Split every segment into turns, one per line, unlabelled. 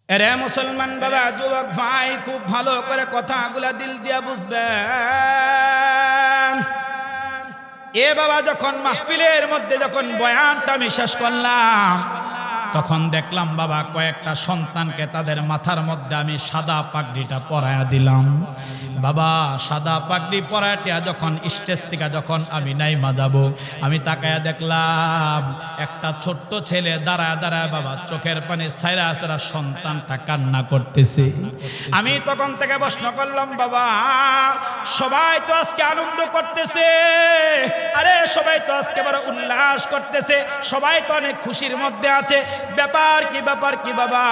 এরে মুসলমান বাবা, যুবক ভাই, খুব ভালো করে কথাগুলা দিল দিয়া বুঝবেন। এ বাবা, যখন মাহফিলের মধ্যে যখন বয়ানটা আমি শেষ করলাম, তখন দেখলাম বাবা কয়েকটা সন্তানকে তাদের মাথার মধ্যে আমি সাদা পাগড়িটা পরায়া দিলাম। বাবা, সাদা পাগড়ি পরায়া যখন স্টেজ থেকে যখন আমি নাইমা যাব, আমি তাকায়া দেখলাম একটা ছোট্ট ছেলে দাঁড়ায় দাঁড়ায় বাবা চোখের পানি ছাইরা ছাইরা সন্তানটা কান্না করতেছে। আমি তখন থেকে প্রশ্ন করলাম, বাবা সবাই তো আজকে আনন্দ করতেছে, আরে সবাই তো আজকে বড় উল্লাস করতেছে, সবাই তো অনেক খুশির মধ্যে আছে, ব্যাপার কি বাবা,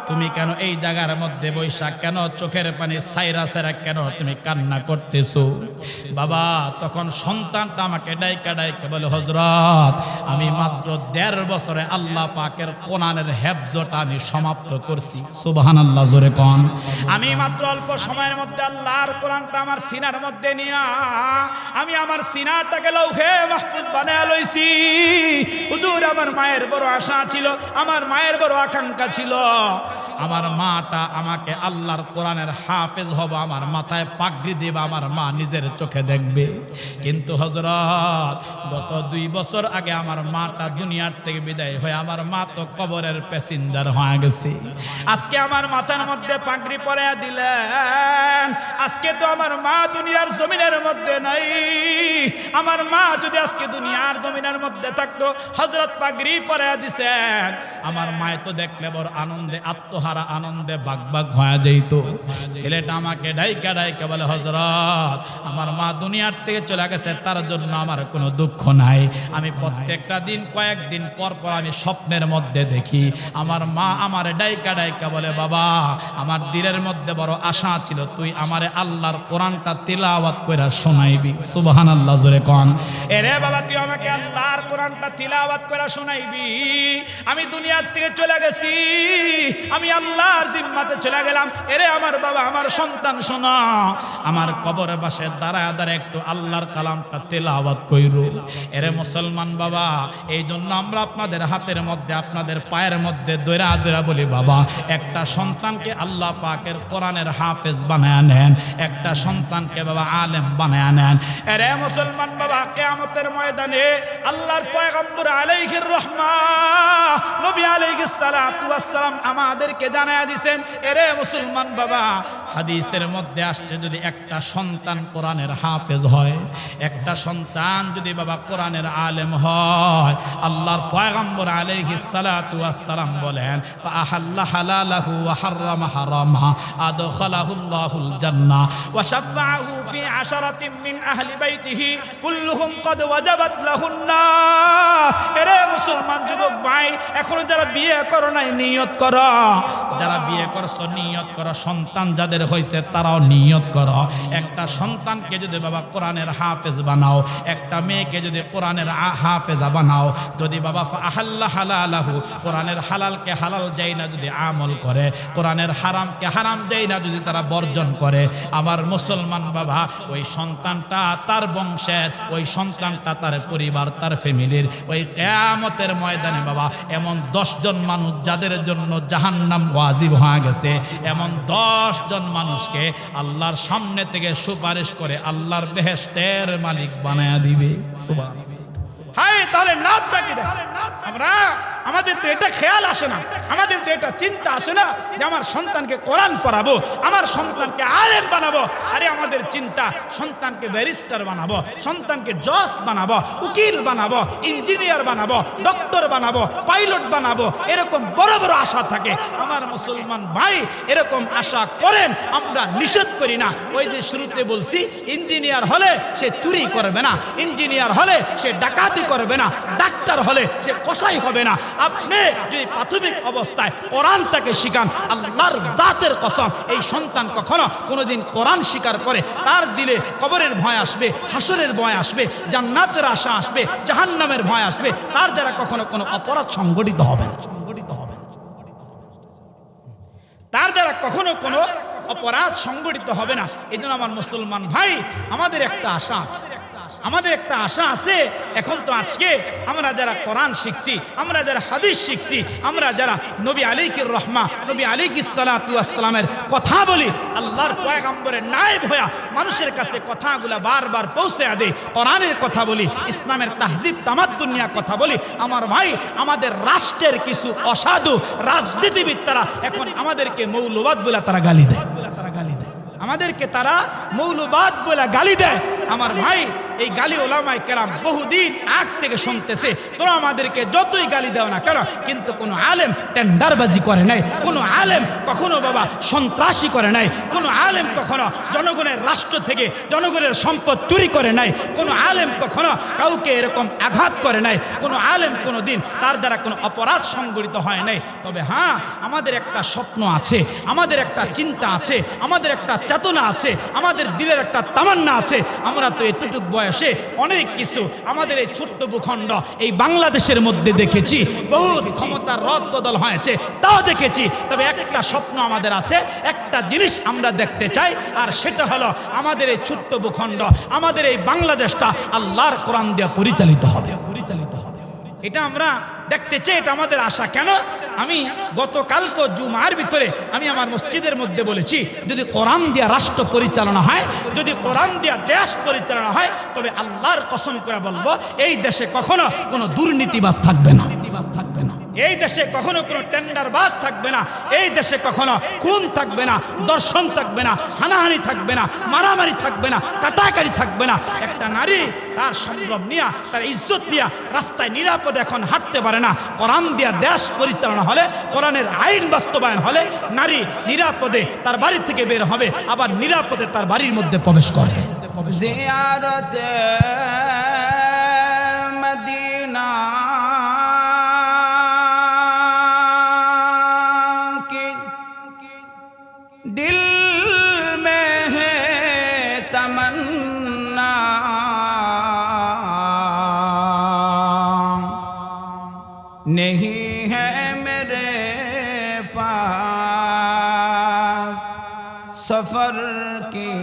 তুমি কেন এই জায়গার মধ্যে বৈশা কেন চোখের পানি ছাইরা ছাইরা কেন তুমি কান্না করতেছো? বাবা তখন সন্তানটা আমাকে ডাইকা ডাইকা বলে, হযরত আমি মাত্র 1.5 বছরে আল্লাহ পাকের কোরআনের হেফজটা আমি সমাপ্ত করছি। সুবহানাল্লাহ, জোরে কোন। আমি মাত্র অল্প সময়ের মধ্যে আল্লাহর কোরআনটা আমার সিনার মধ্যে নিয়া আমি আমার সিনাটাকে লৌহে মাহফুজ বানায়া লইছি। হুজুর, আমার মায়ের বড় আশা ছিল, আমার মায়ের বড় আকাঙ্ক্ষা ছিল, আমার মাটা আমাকে আল্লাহর কোরআনের হাফেজ হব, আমার মাথায় পাগড়ি দেবে, আমার মা নিজের চোখে দেখবে। কিন্তু হযরত গত 2 বছর আগে আমার মাটা দুনিয়ার থেকে বিদায় হয়ে আমার মা তো কবরের প্যাসেঞ্জার হয়ে গেছে। আজকে আমার মাথার মধ্যে পাগড়ি পরায়া দিলেন, আজকে তো আমার মা দুনিয়ার জমিনের মধ্যে নাই। আমার মা যদি আজকে দুনিয়ার জমিনের মধ্যে থাকতো, হযরত পাগড়ি পরায়া দিছেন, আমার মায় তো দেখলে বড় আনন্দে আত্মহারা আনন্দে বাগবাগ হয়ে যেত। ছেলেটা আমাকে ডাইকা ডাইকা বলে, হযরত আমার মা দুনিয়ার থেকে চলে গেছে, তার জন্য আমার কোনো দুঃখ নাই। আমি প্রত্যেকটা দিন কয়েকদিন পর পর আমি স্বপ্নের মধ্যে দেখি আমার মা আমার ডাইকা ডাইকা বলে, বাবা আমার দিলের মধ্যে বড় আশা ছিল তুই আমারে আল্লাহর কোরআনটা তিলাওয়াত কইরা শোনাইবি। সুবহানাল্লাহ, জোরে কোন। এরে বাবা, তুই আমাকে আল্লাহর কোরআনটা তিলাওয়াত কইরা শোনাইবি। আমি দুনিয়ার থেকে চলে গেছি, আমি আল্লাহর জিম্মাতে চলে গেলাম। এরে আমার বাবা, আমার সন্তান শোনা, আমার কবরের পাশে দাঁড়ায় দাঁড়ায় একটু আল্লাহর কালামটা তেলাওয়াত কইরো। এরে মুসলমান বাবা, এই জন্য আমরা আপনাদের হাতের মধ্যে আপনাদের পায়ের মধ্যে দৈরা দৈরা বলি, বাবা একটা সন্তানকে আল্লাহ পাকের কোরআনের হাফেজ বানায় নেন, একটা সন্তানকে বাবা আলেম বানায় নেন। এরে মুসলমান বাবা, কিয়ামতের ময়দানে আল্লাহর পয়গম্বর আলাইহির রহমা নবী আলাইহিস সালাতু ওয়াস সালাম আমাদেরকে জানায়া দিবেন, এরে মুসলমান বাবা হাদিসের মধ্যে আসছে যদি একটা সন্তান কোরআনের হাফেজ হয়, একটা সন্তান যদি বাবা কোরআনের আলেম হয়, আল্লাহর পয়গম্বর আলাইহিস সালাতু ওয়াস সালাম বলেন, ফাআহাল্লা হালালাহু ওয়া হারামা হারামা আদখালাহুল্লাহুল জান্নাহ ওয়া শাফাআহু ফি আশরাতিন মিন আহলি বাইতিহি কুল্লুহুম ক্বাদ ওয়াজাবাত লাহুন নার। এরে মুসলমান যুবক ভাই, এখনো যারা বিয়ে করো নাই নিয়ত করো, যারা বিয়ে করছো নিয়ত করো, সন্তান যাদের হয়েছে তারাও নিয়ত করো। একটা সন্তানকে যদি বাবা কোরআনের হাফেজ বানাও, একটা মেয়েকে যদি কোরআনের হাফেজা বানাও, যদি বাবা আহাল্লা হালালাহু কোরআনের হালালকে হালাল যাই না যদি আমল করে, কোরআনের হারামকে হারাম যাই না যদি তারা বর্জন করে, আমার মুসলমান বাবা ওই সন্তানটা তার বংশের, ওই সন্তানটা তার পরিবার, তার ফ্যামিলির, ওই কিয়ামতের ময়দানে বাবা এমন 10 জন মানুষ যাদের জন্য জাহান্নাম ওয়াজিব হয়ে গেছে, এমন 10 জন মানুষকে আল্লাহর সামনে থেকে সুপারিশ করে আল্লাহর বেহেশতের মালিক বানায়া দিবে। সুবহানাল্লাহ। হাই, তাহলে লাভটা কি? আমরা আমাদের তো এটা খেয়াল আসে না, আমাদের তো এটা চিন্তা আসে না যে আমার সন্তানকে কোরআন পড়াবো, আমার সন্তানকে আলেম বানাবো। আরে আমাদের চিন্তা সন্তানকে ব্যারিস্টার বানাবো, সন্তানকে জজ বানাবো, উকিল বানাবো, ইঞ্জিনিয়ার বানাবো, ডক্টর বানাবো, পাইলট বানাবো, এরকম বড় বড় আশা থাকে। আমার মুসলমান ভাই এরকম আশা করেন, আমরা নিষেধ করি না। ওই যে শুরুতে বলছি, ইঞ্জিনিয়ার হলে সে চুরি করবে না, ইঞ্জিনিয়ার হলে সে ডাকাতি করবে না, ডাক্তার হলে সে কসাই হবে না। আপনি যদি প্রাথমিক অবস্থায় কোরআনটাকে শিখান, আল্লাহর জাতের কসম এই সন্তান কখনো কোনোদিন কোরআন স্বীকার করে, তার দিলে কবরের ভয় আসবে, হাসরের ভয় আসবে, জান্নাতের আশা আসবে, জাহান্নামের ভয় আসবে, তার দ্বারা কখনো কোনো অপরাধ সংগঠিত হবে না, তার দ্বারা কখনো কোনো অপরাধ সংগঠিত হবে না। এই জন্য আমার মুসলমান ভাই, আমাদের একটা আশা আছে, আমাদের একটা আশা আছে। এখন তো আজকে আমরা যারা কোরআন শিখছি, আমরা যারা হাদিস শিখছি, আমরা যারা নবী আলাইহির রহমা, নবী আলাইহিস সালাতু ওয়াস সালামের কথা বলি, আল্লাহর পয়গম্বরের নায়েব হয়ে মানুষের কাছে কথাগুলা বারবার পৌঁছে দেই, কোরআনের কথা বলি, ইসলামের তাহজিব তামাদ্দুন নিয়ে কথা বলি। আমার ভাই, আমাদের রাষ্ট্রের কিছু অসাধু রাজনীতিবিদ তারা এখন আমাদেরকে মৌলবাদ বলে তারা গালি দেয়, আমাদেরকে তারা মৌলবাদ বলে গালি দেয়। আমার ভাই, এই গালি ওলামায়ে কেরাম বহুদিন আগ থেকে শুনতেছে। তোরা আমাদেরকে যতই গালি দাও না কেন, কিন্তু কোনো আলেম টেন্ডারবাজি করে নাই, কোনো আলেম কখনো বাবা সন্ত্রাসী করে নাই, কোনো আলেম কখনো জনগণের রাষ্ট্র থেকে জনগণের সম্পদ চুরি করে নাই, কোনো আলেম কখনো কাউকে এরকম আঘাত করে নাই, কোনো আলেম কোনো দিন তার দ্বারা কোনো অপরাধ সংঘটিত হয় নাই। তবে হ্যাঁ, আমাদের একটা স্বপ্ন আছে, আমাদের একটা চিন্তা আছে, আমাদের একটা চেতনা আছে, আমাদের দিলের একটা তামান্না আছে। আমরা তো এতটুক বয়সে অনেক কিছু আমাদের এই ছোট্ট ভূখণ্ড এই বাংলাদেশের মধ্যে দেখেছি, বহুত ক্ষমতার রদ বদল হয়েছে, তাও দেখেছি। তবে একটা স্বপ্ন আমাদের আছে, একটা জিনিস আমরা দেখতে চাই, আর সেটা হলো আমাদের এই ছোট্ট ভূখণ্ড, আমাদের এই বাংলাদেশটা আল্লাহর কোরআন দিয়ে পরিচালিত হবে। এটা আমরা দেখতে চাই, এটা আমাদের আশা। কেন? আমি গতকালকে জুমার ভিতরে আমি আমার মসজিদের মধ্যে বলেছি, যদি কোরআন দিয়া রাষ্ট্র পরিচালনা হয়, যদি কোরআন দিয়া দেশ পরিচালনা হয়, তবে আল্লাহর কসম করে বলবো, এই দেশে কখনো কোনো দুর্নীতিবাজ থাকবে না, এই দেশে কখনো কোনো টেন্ডারবাজ থাকবে না, এই দেশে কখনো খুন থাকবে না, দর্শন থাকবে না, হানাহানি থাকবে না, মারামারি থাকবে না, কাটাকাটি থাকবে না। একটা নারী তার সম্ভ্রম নিয়া, তার ইজ্জত নিয়া রাস্তায় নিরাপদে এখন হাঁটতে পারে না। কোরআন দিয়া দেশ পরিচালনা হলে, কোরআনের আইন বাস্তবায়ন হলে, নারী নিরাপদে তার বাড়ি থেকে বের হবে, আবার নিরাপদে তার বাড়ির মধ্যে প্রবেশ করবে।
জিয়ারতে মদিনা दिल में है तमन्ना, नहीं है मेरे पास सफर की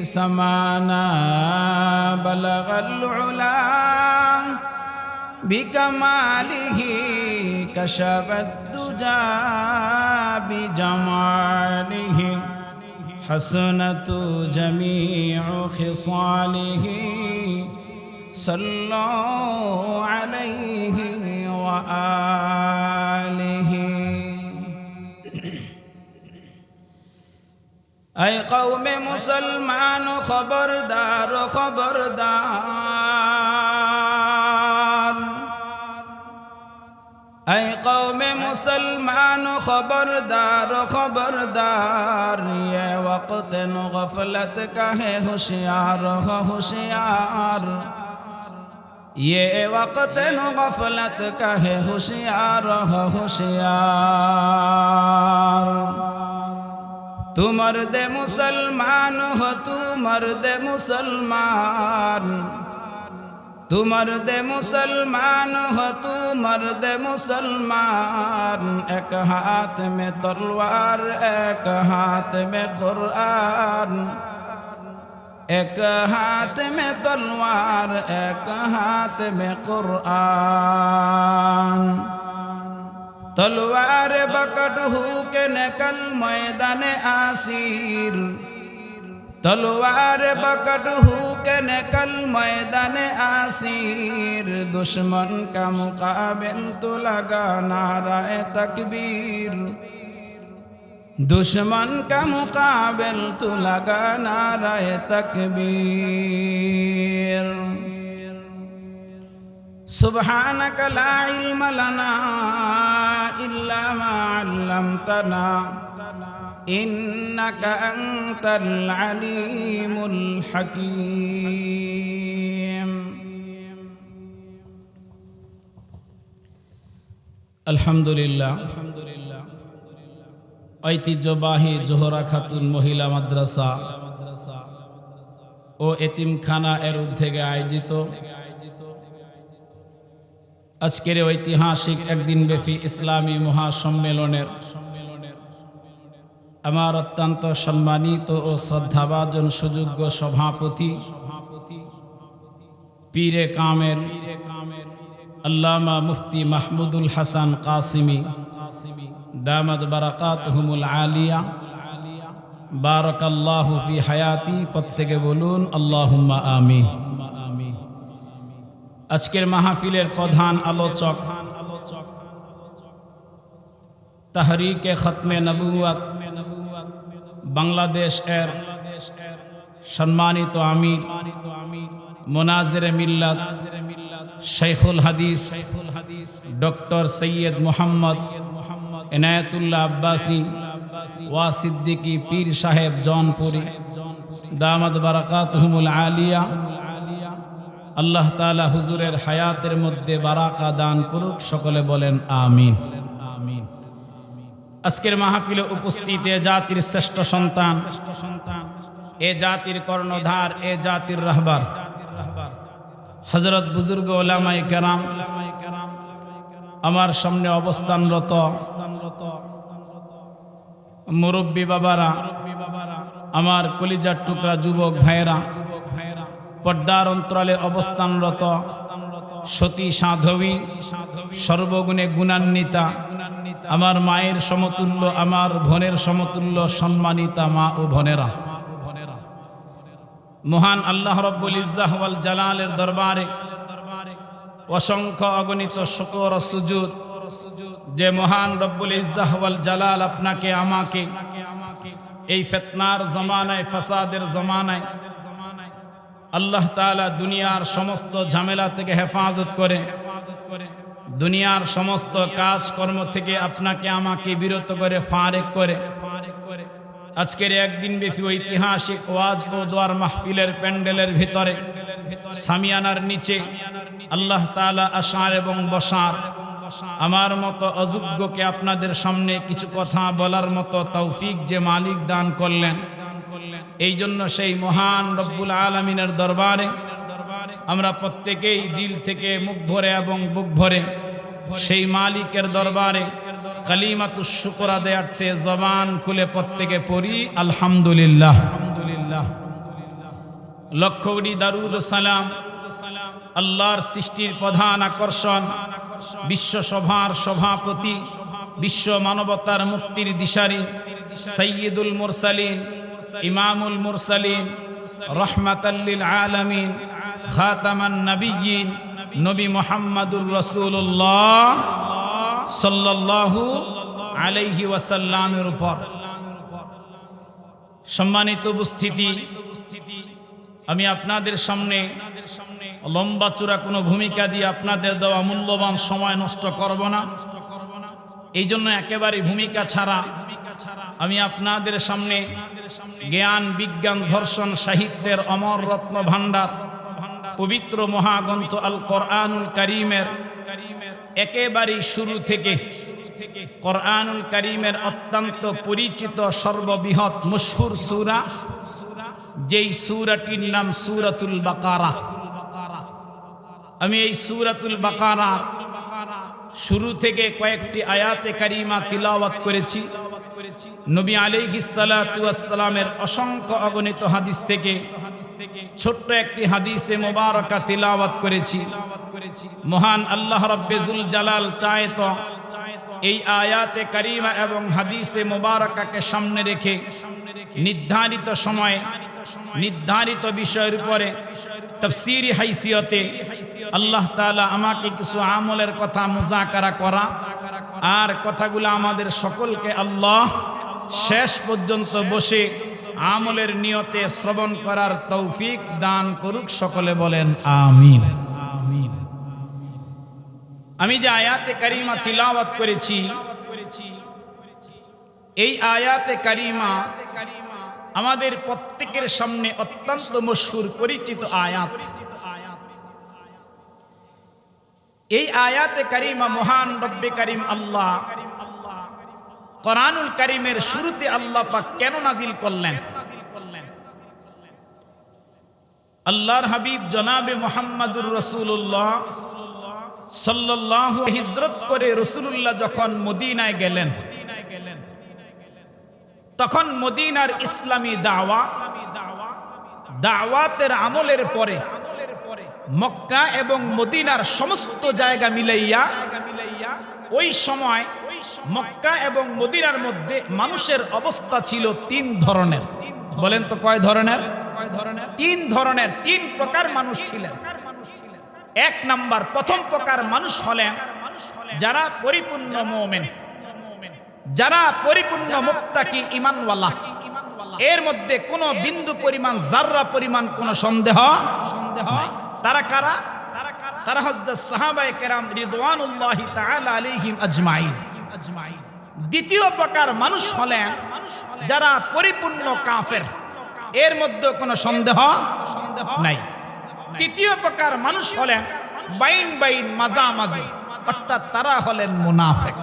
समाना, बलगल उला बिकमालिही कशबत दुजा बिजमालिही, हसनतु जमीउ खिसालिही, सल्लु अलैहि व आलिही। ऐ कौमे मुसलमान खबरदार खबरदार, ऐ कौमे मुसलमान खबरदार खबरदार, ये वक्त गफलत का है होशियार होशियार, ये वक्त गफलत का है होशियार होशियार। तू मर्द मुसलमान हो, तू मर्द मुसलमान, तू मर्द मुसलमान हो, तू मर्द मुसलमान। एक हाथ में तलवार, एक हाथ में कुरान, एक हाथ में तलवार, एक हाथ में कुरान। तलवार बकट हो के निकल मैदान आसीर, तलवार बकट हो के निकल मैदान आसीर। दुश्मन का मुकाबिल तो लगा नाराए तकबीर, दुश्मन का मुकाबिल तो लगा नाराए तकबीर। सुब्हानक ला इल्म लना इल्ला मा अल्लमतना, इन्नका अंतल अलीमुल हकीम। अल्हम्दुलिल्लाह, ঐতিহ্যবাহী জোহরা খাতুন মহিলা মাদ্রাসা ও এতিমখানা এর উদ্যোগে আয়োজিত আজকের ঐতিহাসিক একদিন ব্যাপী ইসলামী মহাসম্মেলনের আমার অত্যন্ত সম্মানিত ও শ্রদ্ধাভাজন সুযোগ্য সভাপতি পীরে কামেল আল্লামা মুফতি মাহমুদুল হাসান কাসিমি দামাত বারাকাতুহুমুল আলিয়া বারাকাল্লাহু ফি হায়াতি। প্রত্যেকে বলুন আল্লাহুম্মা আমিন। আজকের মাহফিলের প্রধান আলোচক তাহরিকে খতমে নবুয়ত বাংলাদেশ এর সম্মানিত আমির মুনাজিরে মিল্লাত শাইখুল হাদিস ডক্টর সৈয়দ মোহাম্মদ ইনায়াতুল্লাহ আব্বাসী ওয়া সিদ্দিকী পীর সাহেব জौनपुरी দামাত বারাকাতুহুমুল আলিয়া। আল্লাহ তাআলা হুজুরের হায়াতের মধ্যে বারাকা দান করুক, সকলে বলেন আমিন। আজকের মাহফিলে উপস্থিত এ জাতির শ্রেষ্ঠ সন্তান, এ জাতির কর্ণধার, এ জাতির রাহবার হযরত বুজুর্গ উলামায়ে কেরাম, আমার সামনে অবস্থানরত মুরব্বী বাবারা, আমার কলিজার টুকরা যুবক ভাইয়েরা, পর্দার অন্তরালে অবস্থানরত সতী সাধবী, সর্বগুণে গুণান্বিতা, আমার মায়ের সমতুল্য, আমার বোনের সমতুল্য সম্মানিতা মা ও বোনেরা, মহান আল্লাহ রব্বুল ইজ্জাহ ওয়াল জালালের দরবারে অসংখ্য অগণিত শুকর ও সুজুদ যে মহান রব্বুল ইজ্জাহ ওয়াল জালাল আপনাকে আমাকে এই ফিতনার জমানায়, ফাসাদের জমানায় আল্লাহ তাআলা দুনিয়ার সমস্ত ঝামেলা থেকে হেফাজত করে, দুনিয়ার সমস্ত কাজকর্ম থেকে আপনাকে আমাকে বিরত করে, ফারেক করে আজকের একদিন ব্যাপী ঐতিহাসিক ওয়াজ ও দোয়ার মাহফিলের প্যান্ডেলের ভিতরে সামিয়ানার নিচে আল্লাহ তাআলা আশার এবং বসার আমার মতো অযোগ্যকে আপনাদের সামনে কিছু কথা বলার মতো তৌফিক যে মালিক দান করলেন, এই জন্য সেই মহান রব্বুল আলামিনের দরবারে আমরা প্রত্যেকেই দিল থেকে মুখ ভরে এবং বুক ভরে সেই মালিকের দরবারে কালিমাতুশ শুকর আদায়ার্থে জবান খুলে প্রত্যেকে পড়ি আলহামদুলিল্লাহ। লক্ষ কোটি দারুদ ও সালাম আল্লাহর সৃষ্টির প্রধান আকর্ষণ, বিশ্ব সভার সভাপতি, বিশ্ব মানবতার মুক্তির দিশারি, সাইয়্যিদুল মুরসালিন, ইমামুল মুরসালিন, রাহমাতাল লিল আলামিন, খাতামান নবিয়্যিন, নবী মুহাম্মদুর রাসূলুল্লাহ সাল্লাল্লাহু আলাইহি ওয়াসাল্লামের উপর। সম্মানিত উপস্থিতি, আমি আপনাদের সামনে লম্বা চূড়া কোনো ভূমিকা দিয়ে আপনাদের দেওয়া মূল্যবান সময় নষ্ট করব না। এই জন্য একেবারে ভূমিকা ছাড়া আমি আপনাদের সামনে জ্ঞান, বিজ্ঞান, দর্শন, সাহিত্যের অমর রত্ন ভাণ্ডার পবিত্র মহাগ্রন্থ আল কোরআনুল কারীমের একেবারে শুরু থেকে কোরআনুল কারীমের অত্যন্ত পরিচিত সর্ববৃহৎ মশহুর সূরা, যেই সূরাটির নাম সূরাতুল বাকারা। আমি এই সূরাতুল বাকারার শুরু থেকে কয়েকটি আয়াতে কারিমা তিলাওয়াত করেছি। নবী আলাইহিস সালাতু ওয়াস সালামের অসংখ্য অগণিত হাদিস থেকে ছোট্ট একটি হাদিসে মুবারাকা তিলাওয়াত করেছি। মহান আল্লাহ রাব্বুল জালাল চায় তো এই আয়াতে কারিমা এবং হাদিসে মুবারাকাকে সামনে রেখে নির্ধারিত সময়ে নির্ধারিত বিষয়ের উপরে তাফসীরি হাইসিয়তে আল্লাহ তাআলা আমাকে কিছু আমলের কথা মুযাকারা করা, আর কথাগুলো আমাদের সকলকে আল্লাহ শেষ পর্যন্ত বসে আমলের নিয়তে শ্রবণ করার তৌফিক দান করুক, সকলে বলেন আমিন। আমি যে আয়াতে কারিমা তিলাওয়াত করেছি, এই আয়াতে কারিমা আমাদের প্রত্যেকের সামনে অত্যন্ত মশহুর পরিচিত আয়াত। এই আয়াতে কারিমা মহান রব্বে কারিম আল্লাহ কোরআনুল কারীমের শুরুতে আল্লাহ পাক কেন নাজিল করলেন? আল্লাহর হাবিব জনাবে মুহাম্মদুর রাসূলুল্লাহ সাল্লাল্লাহু আলাইহি হিজরত করে রাসূলুল্লাহ যখন মদিনায় গেলেন, তখন মদিনার ইসলামী দাওয়াতের আমলের পরে
মক্কা এবং মদিনার সমস্ত জায়গা মিলাইয়া ওই সময় মক্কা এবং মদিনার মধ্যে মানুষের অবস্থা ছিল 3 ধরনের। বলেন তো কয় ধরনের? 3 ধরনের, 3 প্রকার মানুষ ছিলেন। 1 নাম্বার, প্রথম প্রকার মানুষ হলেন যারা পরিপূর্ণ মুমিন, যারা পরিপূর্ণ মুত্তাকি ঈমানওয়ালা, এর মধ্যে কোনো বিন্দু পরিমাণ জাররা পরিমাণ কোনো সন্দেহ নাই। তারা কারা? তারা হযরত সাহাবায়ে কেরাম রিদওয়ানুল্লাহি তাআলা আলাইহিম আজমাইন। দ্বিতীয় প্রকার মানুষ হলেন যারা পরিপূর্ণ কাফের, এর মধ্যে কোনো সন্দেহ নাই। তৃতীয় প্রকার মানুষ হলেন বাইন বাইন মাঝামাঝি, অর্থাৎ তারা হলেন মুনাফিক।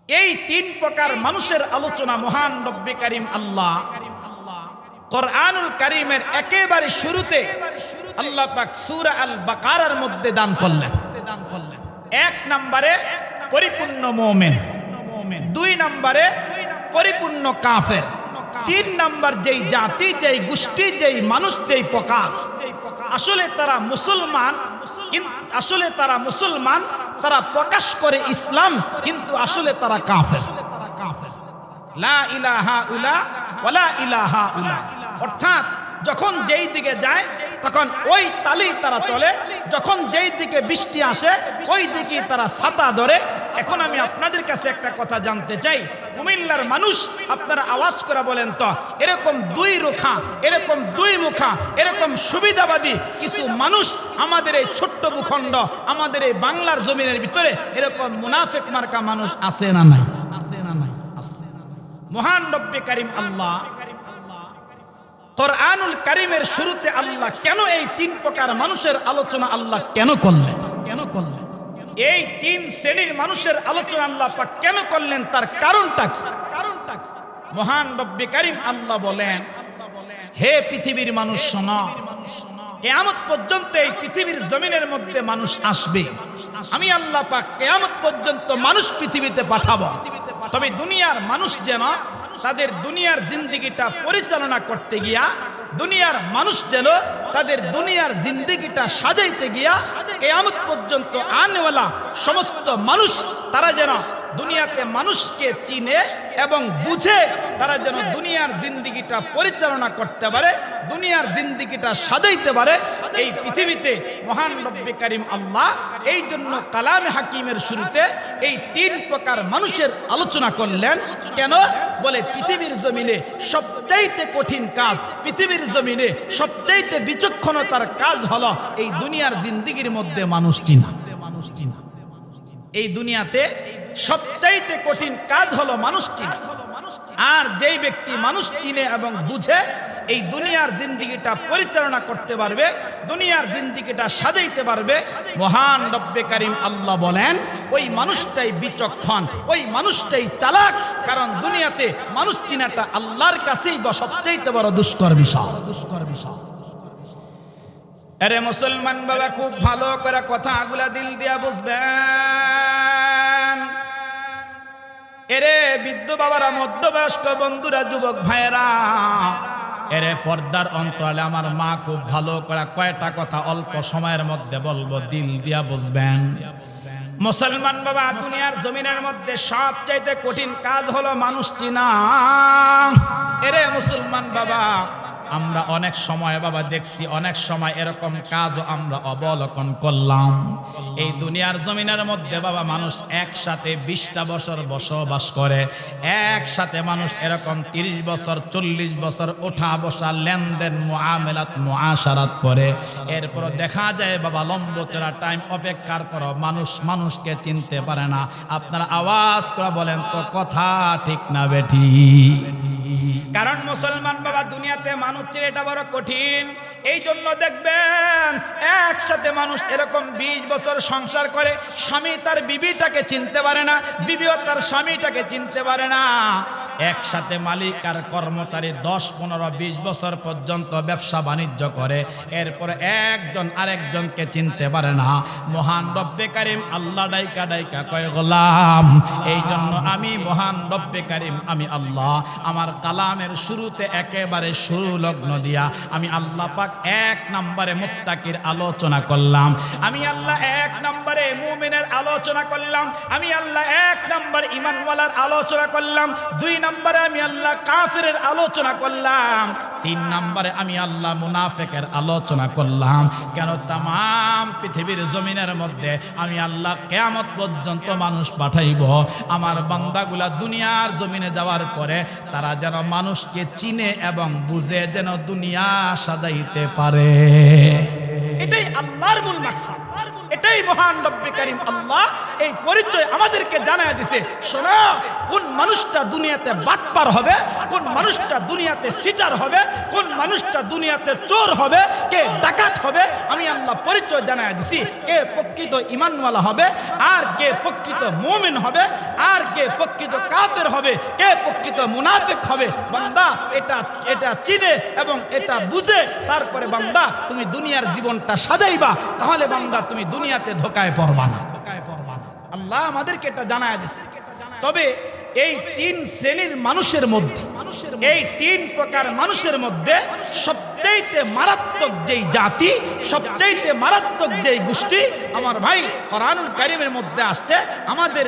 এই 3 প্রকার মানুষের আলোচনা মহান রব্বে কারীম আল্লাহ কোরআনুল কারীমের একেবারে শুরুতে আল্লাহ পাক সূরা আল বাকারার মধ্যে দান করলেন। 1 নম্বরে পরিপূর্ণ মুমিন, 2 নম্বরে পরিপূর্ণ কাফের, 3 নম্বর যেই জাতি, যেই গোষ্ঠী, যেই মানুষ, যেই প্রকার আসলে তারা মুসলমান, কিন্তু আসলে তারা মুসলমান, তারা প্রকাশ করে ইসলাম, কিন্তু আসলে তারা কাফের। লা ইলাহা ইল্লা ওয়ালা ইলাহা ইল্লা, অর্থাৎ যখন যেই দিকে যায় তখন ওই তালেই তারা চলে, যখন যেই দিকে বৃষ্টি আসে ওই দিকেই তারা ছাতা ধরে। এখন আমি আপনাদের কাছে একটা কথা জানতে চাই, কুমিল্লার মানুষ আপনারা আওয়াজ করে বলেন তো, এরকম 2 রুখা, এরকম 2 মুখা, এরকম সুবিধাবাদী কিছু মানুষ আমাদের এই ছোট্ট ভূখণ্ড, আমাদের এই বাংলার জমিনের ভিতরে এরকম মুনাফিক মার্কা মানুষ আছে না নাই? মহান রব্বে কারীম আল্লাহ কোরআনুল কারীমের শুরুতে আল্লাহ কেন এই 3 প্রকার মানুষের আলোচনা আল্লাহ কেন করলেন? এই 3 শ্রেণীর মানুষের আলোচনা আল্লাহ পাক কেন করলেন, তার কারণটা কি? মহান রব্বে কারীম আল্লাহ বলেন, হে পৃথিবীর মানুষ শোনো, কিয়ামত পর্যন্ত এই পৃথিবীর জমিনের মধ্যে মানুষ আসবে। আমি আল্লাহ পাক কিয়ামত পর্যন্ত মানুষ পৃথিবীতে পাঠাবো। তবে দুনিয়ার মানুষ যেন তাদের দুনিয়ার জিন্দেগিটা পরিচালনা করতে গিয়া, দুনিয়ার মানুষ যেন তাদের দুনিয়ার জিন্দেগিটা সাজাইতে গিয়া কিয়ামত পর্যন্ত আনেওয়ালা সমস্ত মানুষ তারা যেন দুনিয়াতে মানুষকে চিনে এবং বুঝে, তারা যেন দুনিয়ার জিন্দেগিটা পরিচালনা করতে পারে, দুনিয়ার জিন্দেগিটা সাজাইতে পারে এই পৃথিবীতে। মহান রব্বে কারীম আল্লাহ এই জন্য কালামে হাকিমের শুরুতে এই 3 প্রকার মানুষের আলোচনা করলেন। কেন? বলে পৃথিবীর জমিনে সবচাইতে কঠিন কাজ, পৃথিবীর জমিনে সবচাইতে বিচক্ষণতার কাজ হলো এই দুনিয়ার জিন্দেগির মধ্যে মানুষ চিনা। এই দুনিয়াতে সবচাইতে কঠিন কাজ হলো মানুষ চিনা। আর যেই ব্যক্তি মানুষ চিনে এবং বুঝে এই দুনিয়ার জিন্দেগিটা পরিচালনা করতে পারবে, দুনিয়ার জিন্দেগিটা সাজাইতে পারবে, মহান রব্বে কারীম আল্লাহ বলেন ওই মানুষটাই বিচক্ষণ, ওই মানুষটাই চালাক। কারণ দুনিয়াতে মানুষ চিনাটা আল্লাহর কাছেই সবচাইতে বড় দুষ্কর বিষয়। আরে মুসলমান বাবা, খুব ভালো করে কথাগুলা দিল দিয়া বুঝবেন। এরে বৃদ্ধ বাবারা, মধ্যবয়স্ক বন্ধুরা, যুবক ভাইয়েরা, এরে পর্দার অন্তরালে আমার মা, খুব ভালো করে কয়টা কথা অল্প সময়ের মধ্যে বলবো, দিল দিয়া বুঝবেন। মুসলমান বাবা, দুনিয়ার জমিনের মধ্যে সবচাইতে কঠিন কাজ হলো মানুষ চিনা। এরে মুসলমান বাবা, আমরা অনেক সময় বাবা দেখছি, অনেক সময় এরকম কাজও আমরা অবলোকন করলাম। এই দুনিয়ার জমিনের মধ্যে বাবা মানুষ একসাথে 20টা বছর বসবাস করে, একসাথে মানুষ এরকম 30 বছর 40 বছর ওঠা বসা লেনদেন মুআমালাত মুআশারাত করে। এরপর দেখা যায় বাবা লম্বচড়া টাইম অপেক্ষার পর মানুষ মানুষকে চিনতে পারে না। আপনারা আওয়াজ করে বলেন তো, কথা ঠিক না বেঠি? কারণ মুসলমান বাবা, দুনিয়াতে মানুষ চিনা এটা বড় কঠিন। এই জন্য দেখবেন একসাথে মানুষ এরকম 20 বছর সংসার করে, স্বামী তার বিবিটাকে চিনতে পারে না, বিবিও তার স্বামীটাকে চিনতে পারে না। একসাথে মালিক আর কর্মচারী 10, 15, 20 বছর পর্যন্ত ব্যবসা বাণিজ্য করে, এরপরে একজন আরেকজনকে চিনতে পারে না। মহান রব্বে কারিম আল্লাহ ডাইকা ডাইকা কয় গোলাম, এই জন্য আমি মহান রব্বে কারিম আমি আল্লাহ আমার কালামের শুরুতে একেবারে শুরু লগ্ন দিয়া আমি আল্লাহ পাক 1 নম্বরে মুত্তাকির আলোচনা করলাম, আমি আল্লাহ 1 নম্বরে মুমিনের আলোচনা করলাম, আমি আল্লাহ 1 নম্বর ঈমানওয়ালার আলোচনা করলাম, 2 নম্বরে আমি আল্লাহ কাফিরের আলোচনা করলাম, 3 নম্বরে আমি আল্লাহ মুনাফিকের আলোচনা করলাম। কেন? তামাম পৃথিবীর জমিনের মধ্যে আমি আল্লাহ কিয়ামত পর্যন্ত মানুষ পাঠাইব, আমার বান্দাগুলা দুনিয়ার জমিনে যাওয়ার পরে তারা যেন মানুষকে চিনে এবং বুঝে যেন দুনিয়া সাজাইতে পারে। এটাই আল্লাহর মূল মাকসাদ, এটাই মহান রব্বে কারিম আল্লাহ এই পরিচয় আমাদেরকে জানায় দিছে। শোনো, কোন মানুষটা দুনিয়াতে বাটপার হবে, কোন মানুষটা দুনিয়াতে সিটার হবে, কোন মানুষটা দুনিয়াতে চোর হবে, কে ডাকাত হবে, আমি আল্লাহ পরিচয় জানায় দিছি। কে প্রকৃত ঈমানওয়ালা হবে, আর কে প্রকৃত মুমিন হবে, আর কে প্রকৃত কাফের হবে, কে প্রকৃত মুনাফিক হবে। বান্দা এটা চিনে এবং এটা বুঝে তারপরে বান্দা তুমি দুনিয়ার জীবনটা সাজাইবা, তাহলে বান্দা তুমি দুনিয়াতে ধোকায় পড়বা না। আল্লাহ আমাদেরকে এটা জানায় দিচ্ছে। তবে এই 3 শ্রেণীর মানুষের মধ্যে, এই 3 প্রকার মানুষের মধ্যে সবচেয়ে মারাত্মক যেই জাতি, সবচেয়ে মারাত্মক যেই গোষ্ঠী, আমার ভাই কোরআনুল কারীমের মধ্যে আসছে, আমাদের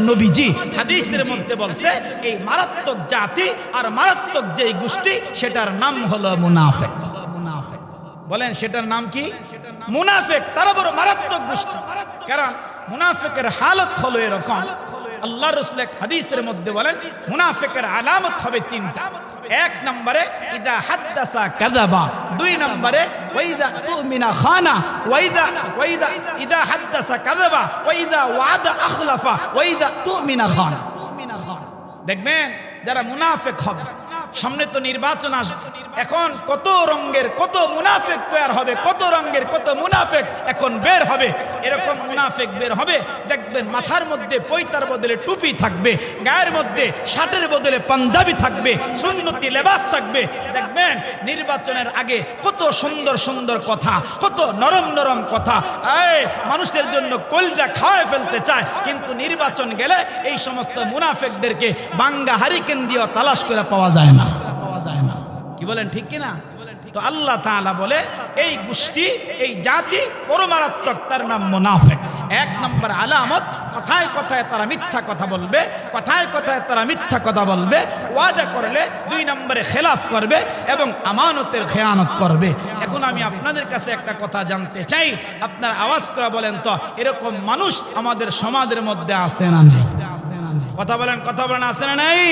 নবীজি হাদিসের মধ্যে বলছে এই মারাত্মক জাতি আর মারাত্মক যেই গোষ্ঠী সেটার নাম হলো মুনাফিক। বলেন সেটার নাম কি? মুনাফিক। তারা বড় মারাত্মক গোষ্ঠী, কারণ মুনাফিকের হালত হলো এরকম। আল্লাহ রাসূল হাদিসের মধ্যে বলেন মুনাফিকের আলামত হবে 3টা। 1 নম্বরে ইদা হাদাসা কাযাবা, 2 নম্বরে ওয়াইদা তুমিনা খানা, ওয়াইদা ইদা হাদাসা কাযাবা, ওয়াইদা ওয়াদা আখলাফা, ওয়াইদা তুমিনা খানা। দেখবেন যারা মুনাফিক হবে, সামনে তো নির্বাচন আসবে, এখন কত রঙের কত মুনাফিক তৈরি হবে, কত রঙের কত মুনাফিক এখন বের হবে। এরকম মুনাফিক বের হবে, দেখবেন মাথার মধ্যে পয়তার বদলে টুপি থাকবে, গায়ের মধ্যে শার্টের বদলে পাঞ্জাবি থাকবে, সুন্নতি লেবাস থাকবে। দেখবেন নির্বাচনের আগে কত সুন্দর সুন্দর কথা, কত নরম নরম কথা, মানুষের জন্য কলজা খাওয়ায় ফেলতে চায়, কিন্তু নির্বাচন গেলে এই সমস্ত মুনাফিকদেরকে বাঙ্গা হারিকেন দিয়ে তালাশ করে পাওয়া যায় না। কি বলেন, ঠিক কিনা? তো আল্লাহ তাআলা বলে এই গোষ্ঠী, এই জাতি বড় মারাত্মক, তার নাম মুনাফিক। 1 নম্বর আলামত, কথায় কথায় তারা মিথ্যা কথা বলবে, কথায় কথায় তারা মিথ্যা কথা বলবে, ওয়াদা করলে 2 নম্বরে খেলাফ করবে এবং আমানতের খেয়ানত করবে। এখন আমি আপনাদের কাছে একটা কথা জানতে চাই, আপনারা আওয়াজ করে বলেন তো, এরকম মানুষ আমাদের সমাজের মধ্যে আছে না নেই? কথা বলেন আছে না নাই?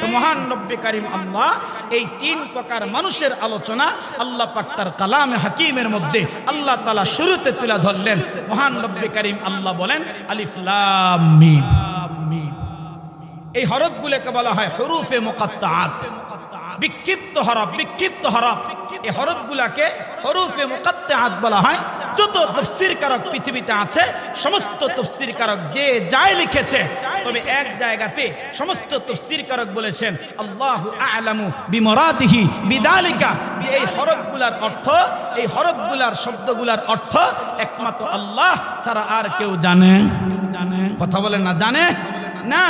তো মহান রব্বে কারিম আল্লাহ এই 3 প্রকার মানুষের আলোচনা আল্লাহ পাক তার কালামে হাকিমের মধ্যে আল্লাহ তাআলা শুরুতে তুলে ধরলেন। মহান রব্বে কারিম আল্লাহ বলেন আলিফ লাম মিম। এই হরফগুলোকে বলা হয় হুরুফে মুকাত্তাআত, বিক্ষিপ্ত হরফ। এই হরফগুলোকে হুরুফে মুকাত্তাআত বলা হয়। যত তাফসীরকারক পৃথিবীতে আছে, সমস্ত তাফসীরকারক যে যায় লিখেছে, তবে এক জায়গাতে সমস্ত তাফসীরকারক বলেছেন আল্লাহু আ'লামু বিমুরাদিহি বিদালিকা, যে এই হরফগুলোর অর্থ, এই হরফগুলোর শব্দগুলোর অর্থ একমাত্র আল্লাহ ছাড়া আর কেউ জানে? কথা বলেন না, জানে না।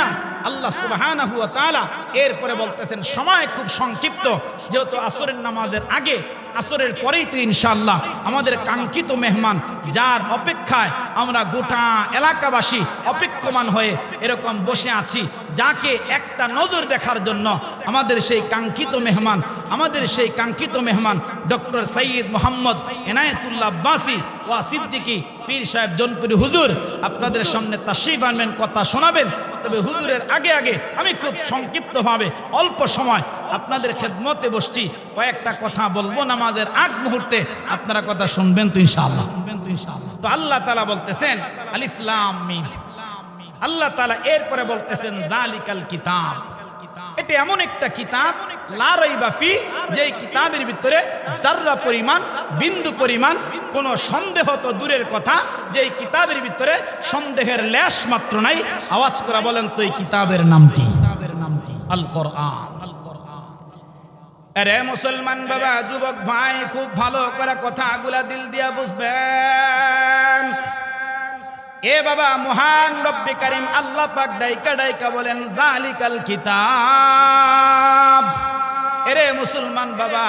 আল্লাহ সুবহানাহু ওয়া তাআলা এরপরে বলতেছেন সময় খুব সংক্ষিপ্ত, যেহেতু আসরের নামাজের আগে, আসরের পরেই তো ইনশাআল্লাহ আমাদের কাঙ্ক্ষিত মেহমান, যার অপেক্ষায় আমরা গোটা এলাকাবাসী অপেক্ষমান হয়ে এরকম বসে আছি, যাকে একটা নজর দেখার জন্য আমাদের সেই কাঙ্ক্ষিত মেহমান ডক্টর সৈয়দ মোহাম্মদ এনায়েতুল্লাহ আব্বাসী ওয়া সিদ্দিকী পীর সাহেব জনপুরি হুজুর আপনাদের সামনে তাশরীফ আনবেন, কথা শোনাবেন। তবে হুজুরের আগে আমি খুব সংক্ষিপ্তভাবে অল্প সময় আপনাদের খেদমতে বসছি, কয়েকটা কথা বলবো নামাজের আগ মুহূর্তে, আপনারা কথা শুনবেন তো ইনশাআল্লাহ। তো আল্লাহ তাআলা বলতেছেন আলিফ লাম মিম। আল্লাহ তাআলা এরপরে বলতেছেন জালিকাল কিতাব, এটা এমন একটা কিতাব লা রাইবা ফি, যে কিতাবের ভিতরে যাররা পরিমাণ, বিন্দু পরিমাণ কোনো সন্দেহ তো দূরের কথা, যে কিতাবের ভিতরে সন্দেহের লেশ মাত্র নাই। আওয়াজ করে বলেন তো এই কিতাবের নাম কি?
আল কোরআন।
আরে মুসলমান বাবা, যুবক ভাই, খুব ভালো করে কথাগুলা দিল দিয়া বুঝবেন। এ বাবা, মহান রব্বে কারীম আল্লাহ পাক ডাইকা ডাইকা বলেন জালিকাল কিতাব। এরে মুসলমান বাবা,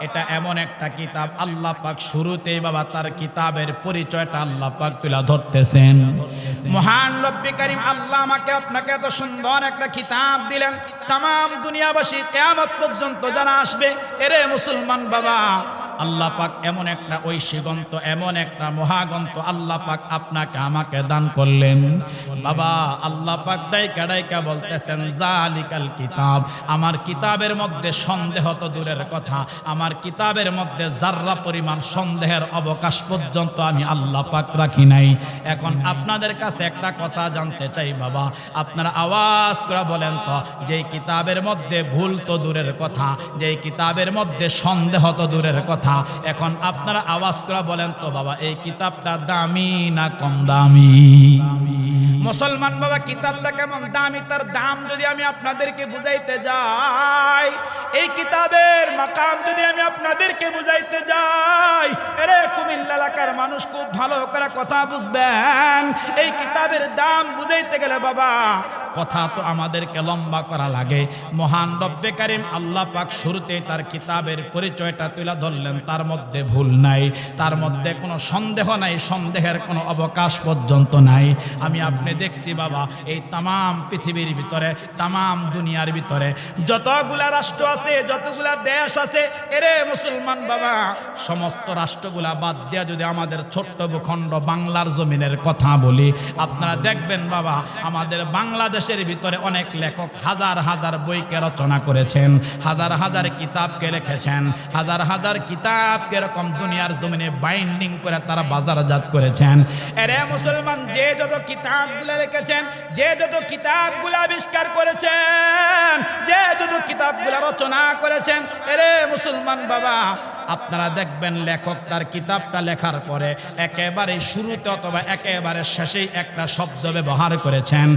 এটা এমন একটা কিতাব, আল্লাহ পাক শুরুতেই বাবা তার কিতাবের পরিচয়টা আল্লাহ পাক তুলে ধরতেছেন। মহান রব্বে কারীম আল্লাহ আমাকে আপনাকে এত সুন্দর একটা কিতাব দিলেন, তাম দুনিয়াবাসী কিয়ামত পর্যন্ত যারা আসবে, এরে মুসলমান বাবা, আল্লাহ পাক এমন একটা ঐশীগ্রন্থ, এমন একটা মহাগ্রন্থ আল্লাহ পাক আপনাকে আমাকে দান করলেন। বাবা, আল্লাহ পাক ডাইকা ডাইকা বলতেছেন জালিকাল কিতাব। আমার কিতাবের মধ্যে সন্দেহ তো দূরের কথা, আমার কিতাবের মধ্যে যাররা পরিমাণ সন্দেহের অবকাশ পর্যন্ত আমি আল্লাহ পাক রাখি নাই। এখন আপনাদের কাছে একটা কথা জানতে চাই বাবা, আপনারা আওয়াজ করে বলেন তো, যেই কিতাবের মধ্যে ভুল তো দূরের কথা, যেই কিতাবের মধ্যে সন্দেহ তো দূরের কথা, এখন আপনারা আওয়াজ করে বলেন তো বাবা, এই কিতাবটা দামি না কম দামি? মুসলমান বাবা, কিতাবটা কেমন দামি, তার দাম যদি আমি আপনাদেরকে বুঝাইতে যাই, এই কিতাবের মাকাম যদি আমি আপনাদেরকে বুঝাইতে যাই, আরে কুমিল্লা এলাকার মানুষ খুব ভালো করে কথা বুঝবেন। এই কিতাবের দাম বুঝাইতে গেলে বাবা কথা তো আমাদেরকে লম্বা করা লাগে। মহান রব্বে কারীম আল্লাহ পাক শুরুতেই তার কিতাবের পরিচয়টা তুলে ধরলেন, তার মধ্যে ভুল নাই, তার মধ্যে কোনো সন্দেহ নাই, সন্দেহের কোনো অবকাশ পর্যন্ত নাই। আমি আপনি দেখছি বাবা, এই তামাম পৃথিবীর ভিতরে, তামাম দুনিয়ার ভিতরে যতগুলা রাষ্ট্র আছে, যতগুলা দেশ আছে, এরে মুসলমান বাবা, সমস্ত রাষ্ট্রগুলা বাদ দিয়া যদি আমাদের ছোট্ট ভূখণ্ড বাংলার জমিনের কথা বলি, আপনারা দেখবেন বাবা, আমাদের বাংলাদেশের ভিতরে অনেক লেখক হাজার হাজার বইকে রচনা করেছেন, হাজার হাজার কিতাবকে লিখেছেন, হাজার হাজার কিতাবকে এরকম দুনিয়ার জমিনে বাইন্ডিং করে তারা বাজারজাত করেছেন। এরে মুসলমান, যে যত কিতাবগুলো লিখেছেন, যে যত কিতাবগুলো আবিষ্কার করেছেন, যে যত কিতাবগুলো রচনা করেছেন, এরে মুসলমান বাবা, আপনারা দেখবেন লেখক তার কিতাবটা লেখার পরে একেবারে শুরুতে অথবা একেবারে শেষেই একটা শব্দ ব্যবহার করেছেন,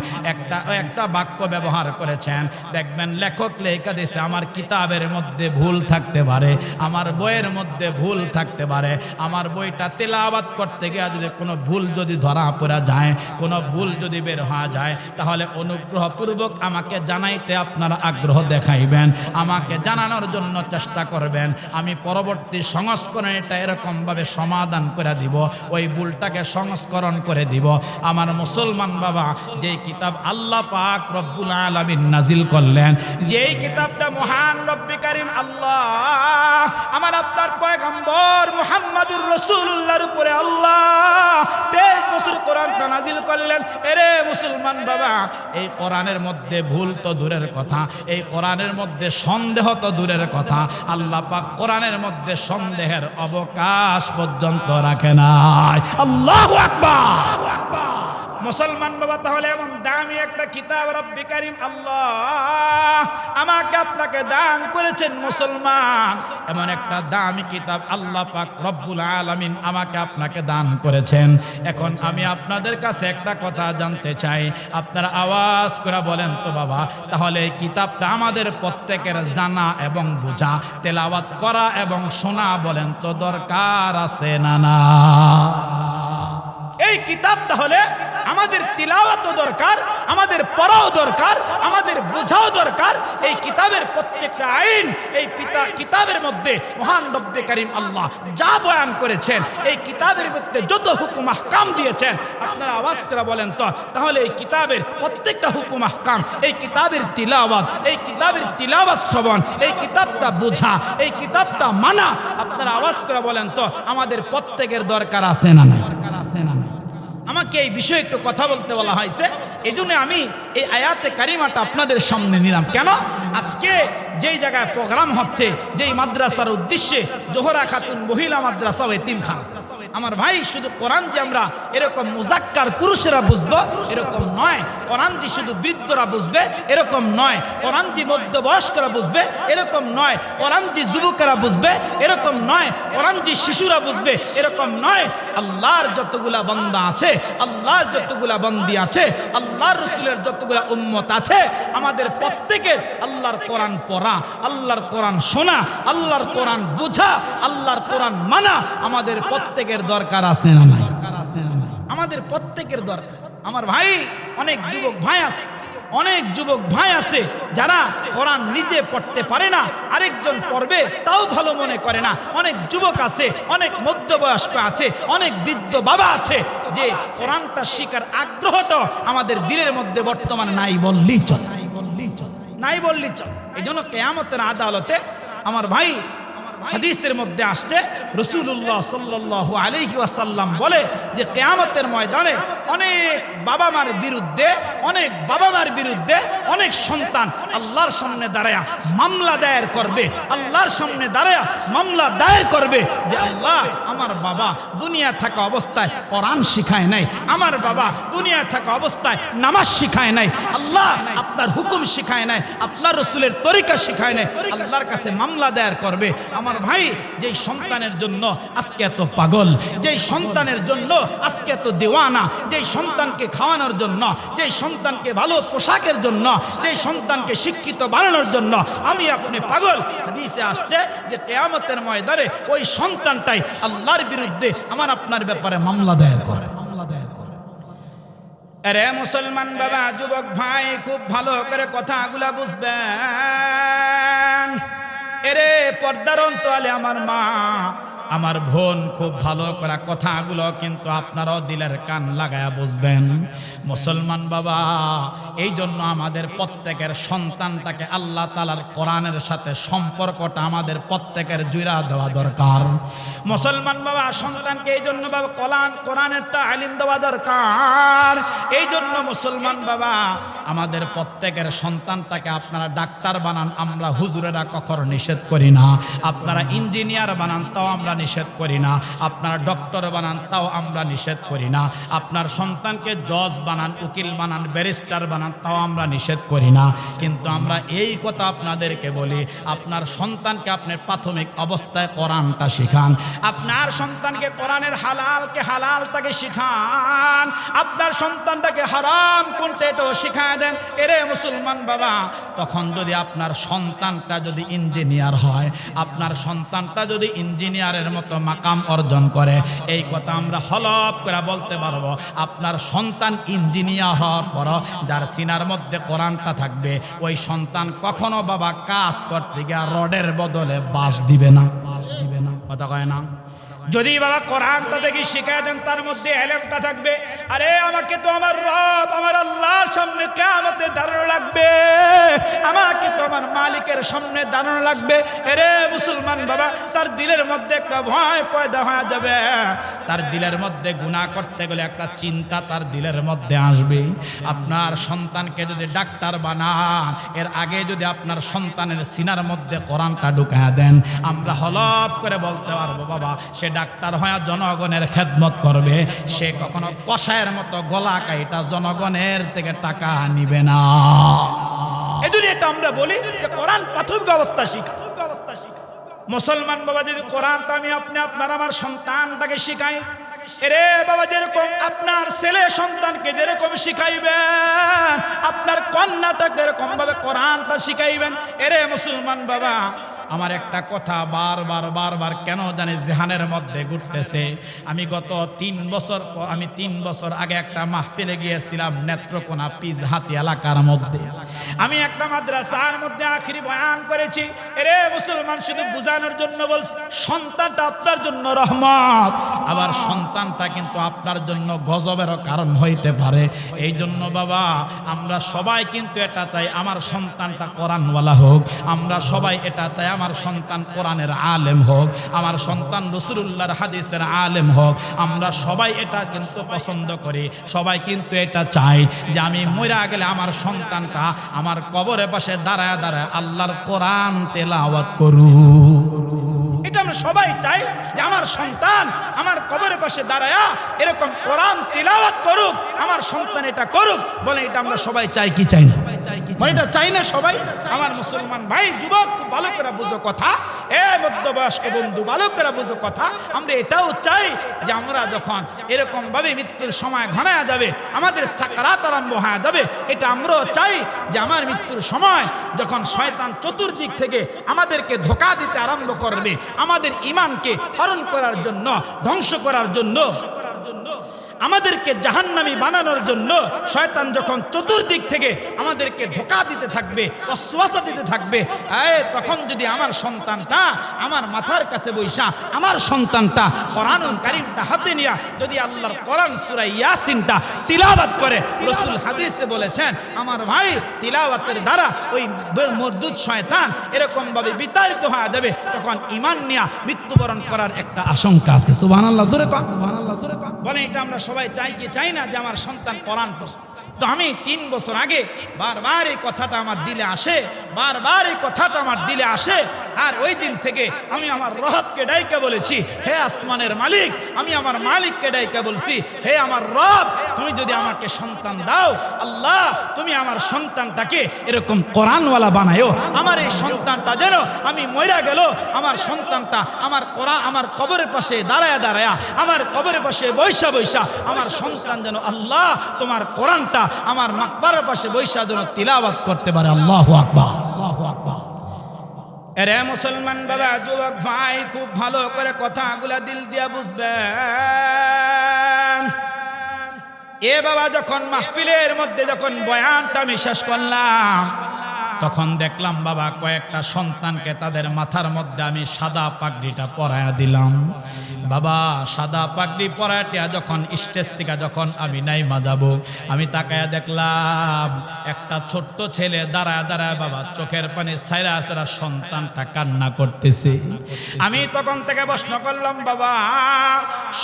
একটা বাক্য ব্যবহার করেছেন। দেখবেন লেখক লেখা দিয়েছে, আমার কিতাবের মধ্যে ভুল থাকতে পারে, আমার বইয়ের মধ্যে ভুল থাকতে পারে, আমার বইটা তেলাওয়াত করতে গিয়ে যদি কোনো ভুল যদি ধরা পড়া যায়, কোনো ভুল যদি বের হওয়া যায়, তাহলে অনুগ্রহপূর্বক আমাকে জানাইতে আপনারা আগ্রহ দেখাইবেন, আমাকে জানানোর জন্য চেষ্টা করবেন। আমি পরবর্তী সংস্করণ এটা এরকম ভাবে সমাধান করে দিব, ওই ভুলটাকে সংস্করণ করে দিব। আমার মুসলমান বাবা, যেই কিতাব আল্লাহ পাক রব্বুল আলামিন নাজিল করলেন, যেই কিতাবটা মহান রব্বে কারীম আল্লাহ আমার আপনার পয়গম্বর মুহাম্মদুর রাসূলুল্লাহর উপরে আল্লাহ 23 বছর কোরআনটা নাজিল করলেন, এরে মুসলমান বাবা, এই কোরআনের মধ্যে ভুল তো দূরের কথা, এই কোরআনের মধ্যে সন্দেহ তো দূরের কথা, আল্লাহ পাক কোরআনের মধ্যে সন্দেহের অবকাশ পর্যন্ত রাখে নাই। আল্লাহু আকবার। মুসলমান বাবা, তাহলে এমন দামি একটা কিতাব রব্বে কারীম আল্লাহ আমাকে আপনাকে দান করেছেন। মুসলমান, এমন একটা দামি কিতাব আল্লাহ পাক রব্বুল আলামিন আমাকে আপনাকে দান করেছেন। এখন আমি আপনাদের কাছে একটা কথা জানতে চাই, আপনারা আওয়াজ করে বলেন তো বাবা, তাহলে এই কিতাবটা আমাদের প্রত্যেকের জানা এবং বোঝা, তেলাওয়াত করা এবং শোনা বলেন তো দরকার আছে না না? এই কিতাব তাহলে আমাদের তিলাওয়াতও দরকার, আমাদের পড়াও দরকার, আমাদের বোঝাও দরকার। এই কিতাবের প্রত্যেকটা আইন, এই কিতাবের মধ্যে মহান রব্বে কারীম আল্লাহ যা বয়ান করেছেন, এই কিতাবের মধ্যে যত হুকুম আহকাম দিয়েছেন, আপনারা আওয়াজ করে বলেন তো, তাহলে এই কিতাবের প্রত্যেকটা হুকুম আহকাম, এই কিতাবের তিলাওয়াত, এই কিতাবের তিলাওয়াত শ্রবণ, এই কিতাবটা বোঝা, এই কিতাবটা মানা, আপনারা আওয়াজ করে বলেন তো, আমাদের প্রত্যেকের দরকার আছে না নাই? আমাকে এই বিষয়ে একটু কথা বলতে বলা হয়েছে, এই জন্য আমি এই আয়াতে কারিমাটা আপনাদের সামনে নিলাম। কেন? আজকে যেই জায়গায় প্রোগ্রাম হচ্ছে, যেই মাদ্রাসার উদ্দেশ্যে, জোহরা খাতুন মহিলা মাদ্রাসা ও এতিমখানা, আমার ভাই শুধু কোরআন যে আমরা এরকম মুজাক্কার পুরুষেরা বুঝবো এরকম নয়, কোরআন যে শুধু বৃদ্ধরা বুঝবে এরকম নয়, কোরআন যে মধ্যবয়স্করা বুঝবে এরকম নয়, কোরআন যে যুবকেরা বুঝবে এরকম নয়, কোরআন যে শিশুরা বুঝবে এরকম নয়। আল্লাহর যতগুলা বান্দা আছে, আল্লাহর যতগুলা বান্দি আছে, আল্লাহর রাসূলের যতগুলা উম্মত আছে, আমাদের প্রত্যেকের আল্লাহর কোরআন পড়া, আল্লাহর কোরআন শোনা, আল্লাহর কোরআন বোঝা, আল্লাহর কোরআন মানা আমাদের প্রত্যেকের দরকার আছে না নাই? আমাদের প্রত্যেকের দরকার। আমার ভাই অনেক যুবক ভাই আছে, অনেক যুবক ভাই আছে যারা কোরআন নিজে পড়তে পারে না, আরেকজন পড়বে তাও ভালো মনে করে না। অনেক যুবক আছে, অনেক মধ্যবয়স্ক আছে, অনেক বৃদ্ধ বাবা আছে যে কোরআনটা শিখার আগ্রহটা আমাদের দিলের মধ্যে বর্তমানে নাই বললেই চলে, নাই বললেই চলে। এই জন্য কিয়ামতের আদালতে আমার ভাই হাদিসের মধ্যে আসছে রাসূলুল্লাহ সাল্লাল্লাহু আলাইহি ওয়াসাল্লাম বলে যে কিয়ামতের ময়দানে অনেক বাবা মার বিরুদ্ধে, অনেক বাবা মার বিরুদ্ধে অনেক সন্তান আল্লাহর সামনে দাঁড়ায়া মামলা দায়ের করবে, আল্লাহর সামনে দাঁড়ায়া মামলা দায়ের করবে যে আল্লাহ আমার বাবা দুনিয়া থাকা অবস্থায় কোরআন শিখায় নাই, আমার বাবা দুনিয়া থাকা অবস্থায় নামাজ শিখায় নাই, আল্লাহ আপনার হুকুম শিখায় নাই, আপনার রাসূলের তরিকা শিখায় নাই, আল্লাহর কাছে মামলা দায়ের করবে। আমার ভাই যেই সন্তানের জন্য আজকে এত পাগল, যেই সন্তানের জন্য আজকে এত দেওয়ানা, যেই সন্তানকে খাওয়ানোর জন্য, যেই সন্তানকে ভালো পোশাকের জন্য, যেই সন্তানকে শিক্ষিত বানানোর জন্য আমি আপনি পাগল, হাদিসে আসছে যে কিয়ামতের ময়দানে ওই সন্তানটাই আল্লাহর বিরুদ্ধে আমার আপনার ব্যাপারে মামলা দায়ের করে। আরে মুসলমান বাবা, যুবক ভাই খুব ভালো করে কথাগুলা বুঝবেন। এরে পর্দার অন্তরালে আমার মা, আমার বোন, খুব ভালো করে কথাগুলো কিন্তু আপনারাও দিলের কান লাগায়া বুঝবেন। মুসলমান বাবা, এই জন্য আমাদের প্রত্যেকের সন্তানটাকে আল্লাহ তাআলার কোরআনের সাথে সম্পর্কটা আমাদের প্রত্যেকের জুড়া দেওয়া দরকার। মুসলমান বাবা, সন্তানকে এই জন্য বাবা কোরআনের তালিম দেওয়া দরকার। এই জন্য মুসলমান বাবা, আমাদের প্রত্যেকের সন্তানটাকে আপনারা ডাক্তার বানান, আমরা হুজুরেরা কখনো নিষেধ করি না। আপনারা ইঞ্জিনিয়ার বানান, তাও আমরা নিষেধ করি না। আপনারা ডক্টর বানান, তাও আমরা নিষেধ করি না। আপনার সন্তানকে জজ বানান, উকিল বানান, ব্যারিস্টার বানান, তাও আমরা নিষেধ করি না। কিন্তু আমরা এই কথা আপনাদেরকে বলি, আপনার সন্তানকে আপনি প্রাথমিক অবস্থায় কোরআনটা শিখান, আপনার সন্তানকে কোরআনের হালালকে হালালটাকে শিখান, আপনার সন্তানটাকে হারাম কোনটা এটাও শিখায় দেন। এরে মুসলমান বাবা, তখন যদি আপনার সন্তানটা যদি ইঞ্জিনিয়ার হয়, আপনার সন্তানটা যদি ইঞ্জিনিয়ারের মতো মাকাম অর্জন করে, এই কথা আমরা হলফ করে বলতে পারবো। আপনার সন্তান ইঞ্জিনিয়ার হওয়ার পর যার সিনার মধ্যে কোরআনটা থাকবে, ওই সন্তান কখনো বাবা কাজ করতে গিয়ে রডের বদলে বাঁশ দিবে না, কথা কয় না। যদি বাবা কোরআনটা দেখি শিখায় দেন, তার মধ্যে এলেমটা থাকবে, আরে আমাকে তো আমার রব, আমার আল্লাহর সামনে কিয়ামতে দাঁড়ানো লাগবে, আমাকে তো আমার মালিকের সামনে দাঁড়ানো লাগবে। এরে মুসলমান বাবা, তার দিলের মধ্যে একটা ভয় পয়দা হয়ে যাবে, তার দিলের মধ্যে গুনাহ করতে গেলে একটা চিন্তা তার দিলের মধ্যে আসবে। আপনার সন্তানকে যদি ডাক্তার বানান, এর আগে যদি আপনার সন্তানের সিনার মধ্যে কোরআনটা ঢুকায়া দেন, আমরা হলফ করে বলতে পারবো বাবা সে ডাক্তার হয়ে জনগণের খেদমত করবে, সে কখনো কসাইয়ের মতো গলা কাইটা জনগণের থেকে টাকা নিবে না। এজন্য এটা আমরা বলি যে কোরআন প্রাথমিক অবস্থা শিখা। মুসলমান বাবা, যদি কোরআনটা আমি আপনার আমার সন্তানটাকে শিখাই, এরে বাবা যেরকম আপনার ছেলে সন্তানকে যেরকম শিখাইবেন, আপনার কন্যাটাকে এরকম ভাবে কোরআনটা শিখাইবেন। এরে মুসলমান বাবা, আমার একটা কথা বারবার কেন জানি জেহানের মধ্যে ঘুরতেছে। আমি গত 3 বছর আগে একটা মাহফিলে গিয়েছিলাম নেত্রকোনা পিজহাতি এলাকার মধ্যে। আমি একটা মাদ্রাসার মধ্যে আখিরি বয়ান করেছি। এরে মুসলমান, শুধু বুঝানোর জন্য বলছি, সন্তানটা আপনার জন্য রহমত, আবার সন্তানটা কিন্তু আপনার জন্য গজবেরও কারণ হইতে পারে। এই জন্য বাবা, আমরা সবাই কিন্তু এটা চাই আমার সন্তানটা কোরআনওয়ালা হোক, আমরা সবাই এটা চাই আমার সন্তান কোরআনের আলেম হোক, আমার সন্তান রাসূলুল্লাহর হাদিসের আলেম হোক। আমরা সবাই এটা কিন্তু পছন্দ করি, সবাই কিন্তু এটা চাই যে আমি মরে গেলে আমার সন্তানটা আমার কবরের পাশে দাঁড়ায় দাঁড়ায় আল্লাহর কোরআন তেলাওয়াত করুক। এটা আমরা সবাই চাই যে আমার সন্তান আমার কবরের পাশে দাঁড়ায়া এরকম কোরআন তিলাওয়াত করুক, আমার সন্তান এটা করুক। বলে এটা আমরা সবাই চাই কি চাই না? বলে এটা চাই না সবাই? আমার মুসলমান ভাই যুবক খুব ভালো করে বুঝো কথা, এ মধ্যবয়স্ক বন্ধু ভালো করে বুঝো কথা। আমরা এটাও চাই যে আমরা যখন এরকম ভাবে মৃত্যুর সময় ঘনায়া যাবে, আমাদের সাকারাত আরম্ভ হয়ে যাবে, এটা আমরাও চাই যে আমার মৃত্যুর সময় যখন শয়তান চতুর্দিক থেকে আমাদেরকে ধোঁকা দিতে আরম্ভ করবে, আমাদের ঈমানকে হরণ করার জন্য, ধ্বংস করার জন্য, আমাদেরকে জাহান্নামী বানানোর জন্য শয়তান যখন চতুর্দিক থেকে আমাদেরকে ধোঁকা দিতে থাকবে, অশ্বাসা দিতে থাকবে, তখন যদি আমার সন্তানটা আমার মাথার কাছে বৈশা, আমার সন্তানটা কোরআনুল কারীমটা হাতে নিয়ে যদি আল্লাহর কোরআন সূরা ইয়াসিনটা তিলাওয়াত করে, রাসূল হাদিসে বলেছেন আমার ভাই তিলাওয়াতের দ্বারা ওই মরদুদ শয়তান এরকম ভাবে বিতাড়িত হয়ে যাবে, তখন ঈমান নিয়ে মৃত্যুবরণ করার একটা আশঙ্কা আছে। সুবহানাল্লাহ, জোরে কর সুবহানাল্লাহ, জোরে কর। বলে এটা আমরা সবাই চাই কি চাই না যে আমার সন্তান কোরআন পড়ে? তো আমি 3 বছর আগে বারবার এই কথাটা আমার দিলে আসে, বারবার এই কথাটা আমার দিলে আসে। আর ওই দিন থেকে আমি আমার রবকে ডাইকা বলেছি, হে আসমানের মালিক, আমি আমার মালিককে ডাইকা বলছি, হে আমার রব, তুমি যদি আমাকে সন্তান দাও, আল্লাহ তুমি আমার সন্তানটাকে এরকম কোরআনওয়ালা বানায়ো। আমার এই সন্তানটা যেন আমি মইরা গেল, আমার সন্তানটা আমার কোরআন আমার কবরের পাশে দাঁড়ায়া দাঁড়ায়া, আমার কবরের পাশে বৈশা বৈশা আমার সন্তান যেন আল্লাহ তোমার কোরআনটা আমার মাকবারের পাশে বৈশা যেন তিলাওয়াত করতে পারে। আল্লাহু আকবার, আল্লাহু আকবার। এরে মুসলমান বাবা, যুবক ভাই, খুব ভালো করে কথাগুলা দিল দিয়া বুঝবেন। এ বাবা, যখন মাহফিলের মধ্যে যখন বয়ানটা আমি শেষ করলাম, তখন দেখলাম বাবা কয়েকটা সন্তানকে তাদের মাথার মধ্যে আমি সাদা পাগড়িটা পরায়া দিলাম। বাবা সাদা পাগড়ি পরায়া যখন স্টেজ থেকে যখন আমি নাইমা যাব, আমি তাকায়া দেখলাম একটা ছোট্ট ছেলে দাঁড়ায় দাঁড়ায় বাবা চোখের পানি ছাইরা ছাইরা সন্তানটা কান্না করতেছে। আমি তখন থেকে প্রশ্ন করলাম, বাবা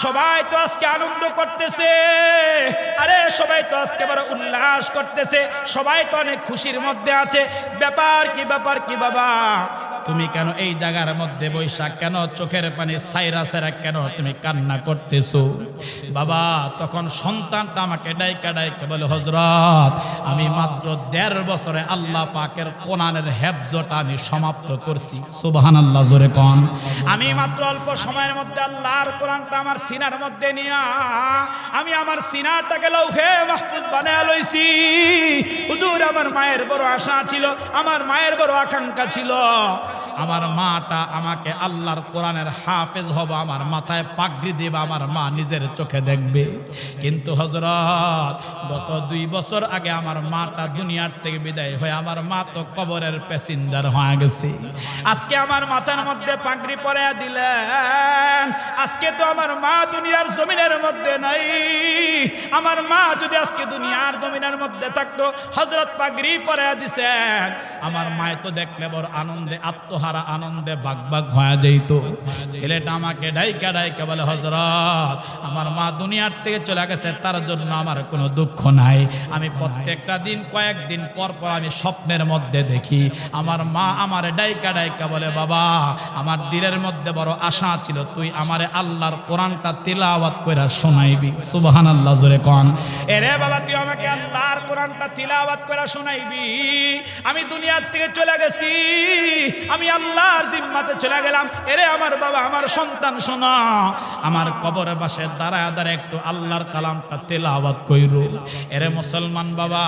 সবাই তো আজকে আনন্দ করতেছে, আরে সবাই তো আজকে বড় উল্লাস করতেছে, সবাই তো অনেক খুশির মধ্যে আছে, ব্যাপার কি ব্যাপার কি বাবা? তুমি কেন এই জায়গার মধ্যে বৈশাখ, কেন চোখের পানি সাইরা সাইরা কেন তুমি কান্না করতেছো? বাবা তখন সন্তানটা আমাকে ডাইকা ডাইকা বলে, হযরত আমি মাত্র 1.5 বছরে আল্লাহ পাকের কোরআনের হেফজটা আমি সমাপ্ত করছি। সুবহানাল্লাহ, জোরে কোন। আমি মাত্র অল্প সময়ের মধ্যে আল্লাহর কোরআনটা আমার সিনার মধ্যে নিয়া আমি আমার সিনাটাকে লৌহে মাহফুজ বানায়া লইছি। হুজুর আমার মায়ের বড় আশা ছিল, আমার মায়ের বড় আকাঙ্ক্ষা ছিল, আমার মাটা আমাকে আল্লাহর কোরআনের হাফেজ হব, আমার মাথায় পাগড়ি দেবে, আমার মা নিজের চোখে দেখবে। কিন্তু হযরত গত 2 বছর আগে আমার মাটা দুনিয়ার থেকে বিদায় হয়ে আমার মা তো কবরের প্যাসেঞ্জার হয়ে গেছে। আজকে আমার মাথার মধ্যে পাগড়ি পরায়া দিলেন, আজকে তো আমার মা দুনিয়ার জমিনের মধ্যে নাই। আমার মা যদি আজকে দুনিয়ার জমিনের মধ্যে থাকতো, হযরত পাগড়ি পরায়া দিছেন, আমার মায় তো দেখলে বড় আনন্দে আত্মহারা আনন্দে বাগবাগ হয়ে যাইত। ছেলেটা আমাকে ডাইকা ডাইকা বলে, হযরত আমার মা দুনিয়ার থেকে চলে গেছে, তার জন্য আমার কোনো দুঃখ নাই। আমি প্রত্যেকটা দিন কয়েকদিন পর পর আমি স্বপ্নের মধ্যে দেখি আমার মা আমার ডাইকা ডাইকা বলে, বাবা আমার দিলের মধ্যে বড় আশা ছিল তুই আমারে আল্লাহর কোরআনটা তিলাওয়াত কইরা শোনাইবি। সুবহানাল্লাহ, জোরে কোন। এরে বাবা তুই আমাকে আল্লাহর কোরআনটা তিলাওয়াত কইরা শোনাইবি। আমি দুনিয়ার থেকে চলে গেছি, আমি আল্লাহর জিম্মাতে চলে গেলাম। এরে আমার বাবা আমার সন্তান শোনা, আমার কবরের পাশে দাঁড়ায় দাঁড়ায় একটু আল্লাহর কালামটা তেলাওয়াত কইরো। এরে মুসলমান বাবা,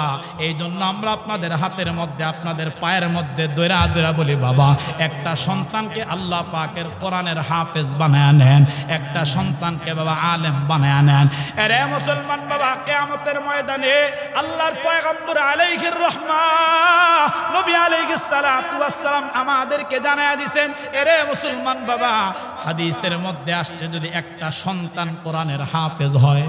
এই জন্য আমরা আপনাদের হাতের মধ্যে আপনাদের পায়ের মধ্যে দৈরা দৈরা বলি, বাবা একটা সন্তানকে আল্লাহ পাকের কোরআনের হাফেজ বানায় নেন, একটা সন্তানকে বাবা আলেম বানায় নেন। এরে মুসলমান বাবা, কিয়ামতের ময়দানে আল্লাহর পয়গম্বর আলাইহির রহমাহ নবী আলাইহিস সালাতু ওয়াস সালাম আমাদেরকে জানায়া দিবেন, এরে মুসলমান বাবা হাদিসের মধ্যে আসছে যদি একটা সন্তান কোরআনের হাফেজ হয়,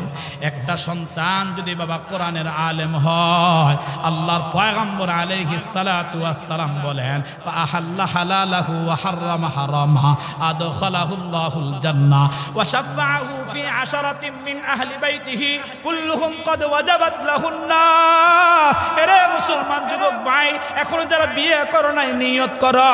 একটা সন্তান যদি বাবা কোরআনের আলেম হয়, আল্লাহর পয়গম্বর আলাইহিস সালাতু ওয়াস সালাম বলেন, ফাআহাল্লা হালালাহু ওয়া হাররামা হারামা আদখালাহুল্লাহুল জান্নাহ ওয়া শাফাআহু ফি আশরাতিন মিন আহলি বাইতিহি কুল্লুহুম ক্বাদ ওয়াজাবাত লাহুন নার। এরে মুসলমান যুবক ভাই, ভাই এখনো যারা বিয়ে করো নাই নিয়ত করো,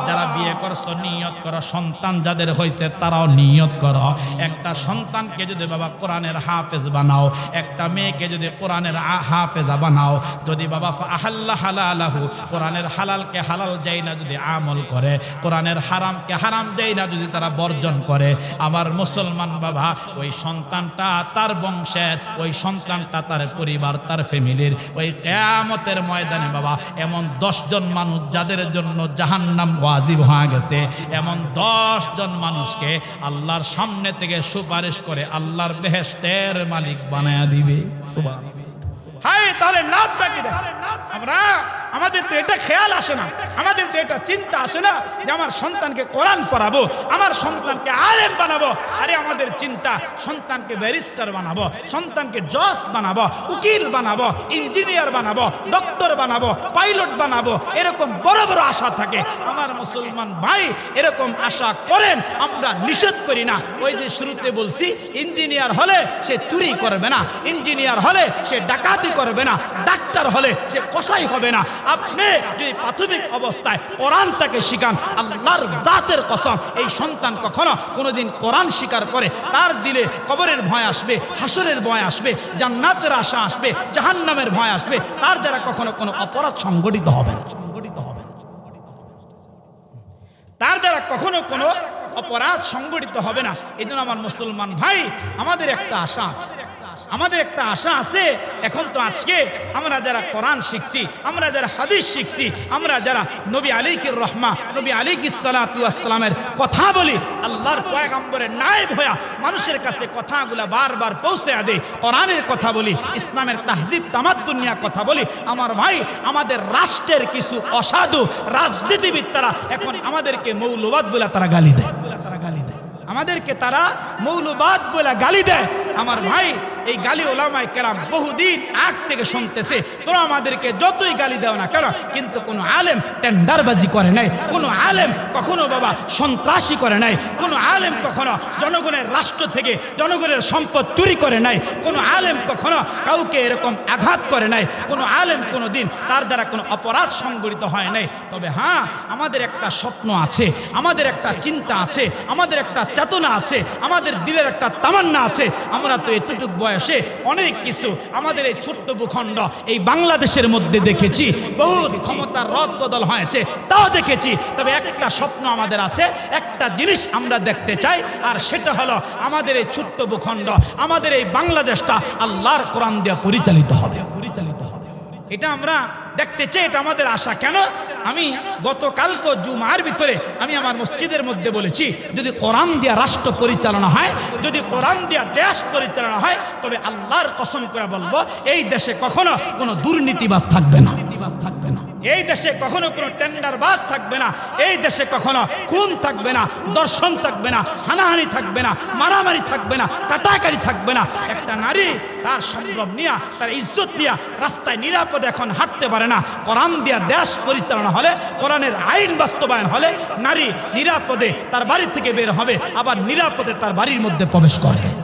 যারা বিয়ে করছো নিয়ত করো, সন্তান যাদের হইছে তারাও নিয়ত করো। একটা সন্তানকে যদি বাবা কোরআনের হাফেজ বানাও, একটা মেয়েকে যদি কোরআনের হাফেজা বানাও, যদি বাবা আহাল্লা হালালাহু কোরআনের হালালকে হালাল যাই না যদি আমল করে, কোরআনের হারামকে হারাম যাই না যদি তারা বর্জন করে, আমার মুসলমান বাবা ওই সন্তানটা তার বংশের, ওই সন্তানটা তার পরিবার, তার ফ্যামিলির, ওই কিয়ামতের ময়দানে বাবা এমন 10 জন মানুষ যাদের জন্য জাহান্নাম ওয়াজিব হয়ে গেছে, এমন 10 জন মানুষকে আল্লাহর সামনে থেকে সুপারিশ করে আল্লাহর বেহেশতের মালিক বানায়া দিবে। সুবহানাল্লাহ। হায় তাহলে লাভটা কি? আমরা আমাদের তো এটা খেয়াল আসে না, আমাদের তো এটা চিন্তা আসে না যে আমার সন্তানকে কোরআন পড়াবো, আমার সন্তানকে আলেম বানাবো। আরে আমাদের চিন্তা সন্তানকে ব্যারিস্টার বানাবো, সন্তানকে জজ বানাবো, উকিল বানাবো, ইঞ্জিনিয়ার বানাবো, ডক্টর বানাবো, পাইলট বানাবো, এরকম বড় বড় আশা থাকে। আমার মুসলমান ভাই এরকম আশা করেন, আমরা নিষেধ করি না। ওই যে শুরুতে বলছি ইঞ্জিনিয়ার হলে সে চুরি করবে না, ইঞ্জিনিয়ার হলে সে ডাকাতি করবে না, ডাক্তার হলে সে কসাই হবে না। আপনি যদি প্রাথমিক অবস্থায় কোরআন তাকে শিখান, আল্লাহর জাতের কসম এই সন্তান কখনো কোনোদিন কোরআন স্বীকার করে তার দিলে কবরের ভয় আসবে, হাসরের ভয় আসবে, জান্নাতের আশা আসবে, জাহান্নামের ভয় আসবে, তার দ্বারা কখনো কোনো অপরাধ সংগঠিত হবে না, তার দ্বারা কখনো কোনো অপরাধ সংগঠিত হবে না। এই জন্য আমার মুসলমান ভাই আমাদের একটা আশা আছে, আমাদের একটা আশা আছে। এখন তো আজকে আমরা যারা কোরআন শিখছি, আমরা যারা হাদিস শিখছি, আমরা যারা নবী আলাইহির রহমা, নবী আলাইহিস সালাতু ওয়াস সালামের কথা বলি, আল্লাহর পয়গম্বরের নায়েব হয়ে মানুষের কাছে কথাগুলো বারবার পৌঁছে দেই, কোরআনের কথা বলি, ইসলামের তাহজিব তামাদ্দুন নিয়ে কথা বলি। আমার ভাই আমাদের রাষ্ট্রের কিছু অসাধু রাজনীতিবিদ তারা এখন আমাদেরকে মৌলবাদ বলে তারা গালি দেয়, আমাদেরকে তারা মৌলবাদ বলে গালি দেয়। আমার ভাই এই গালি ওলামায়ে কেরাম বহুদিন আগ থেকে শুনতেছে, তোরা আমাদেরকে যতই গালি দাও না কেন, কিন্তু কোনো আলেম টেন্ডারবাজি করে নাই, কোনো আলেম কখনো বাবা সন্ত্রাসী করে নাই, কোনো আলেম কখনো জনগণের রাষ্ট্র থেকে জনগণের সম্পদ চুরি করে নাই, কোনো আলেম কখনো কাউকে এরকম আঘাত করে নাই, কোনো আলেম কোনো দিন তার দ্বারা কোনো অপরাধ সংগঠিত হয় নাই। তবে হ্যাঁ আমাদের একটা স্বপ্ন আছে, আমাদের একটা চিন্তা আছে, আমাদের একটা চেতনা আছে, আমাদের দিলের একটা তামান্না আছে। আমরা তো এতটুক বয়সে অনেক কিছু আমাদের এই ছোট্ট ভূখণ্ড এই বাংলাদেশের মধ্যে দেখেছি, বহুত ক্ষমতার রদ বদল হয়েছে তাও দেখেছি। তবে একটা স্বপ্ন আমাদের আছে, একটা জিনিস আমরা দেখতে চাই, আর সেটা হলো আমাদের এই ছোট্ট ভূখণ্ড, আমাদের এই বাংলাদেশটা আল্লাহর কোরআন দিয়ে পরিচালিত হবে। এটা আমরা দেখতে চাই, এটা আমাদের আশা। কেন? আমি গতকালকে জুমার ভিতরে আমি আমার মসজিদের মধ্যে বলেছি, যদি কোরআন দিয়া রাষ্ট্র পরিচালনা হয়, যদি কোরআন দিয়া দেশ পরিচালনা হয়, তবে আল্লাহর কসম করে বলবো এই দেশে কখনো কোনো দুর্নীতিবাজ থাকবে না, এই দেশে কখনো কোনো টেন্ডারবাজ থাকবে না, এই দেশে কখনো খুন থাকবে না, দর্শন থাকবে না, হানাহানি থাকবে না, মারামারি থাকবে না, কাটাকাটি থাকবে না। একটা নারী তার সম্ভ্রম নিয়া, তার ইজ্জত নিয়া রাস্তায় নিরাপদে এখন হাঁটতে পারে না। কোরআন দিয়া দেশ পরিচালনা হলে, কোরআনের আইন বাস্তবায়ন হলে নারী নিরাপদে তার বাড়ি থেকে বের হবে, আবার নিরাপদে তার বাড়ির মধ্যে প্রবেশ করবে।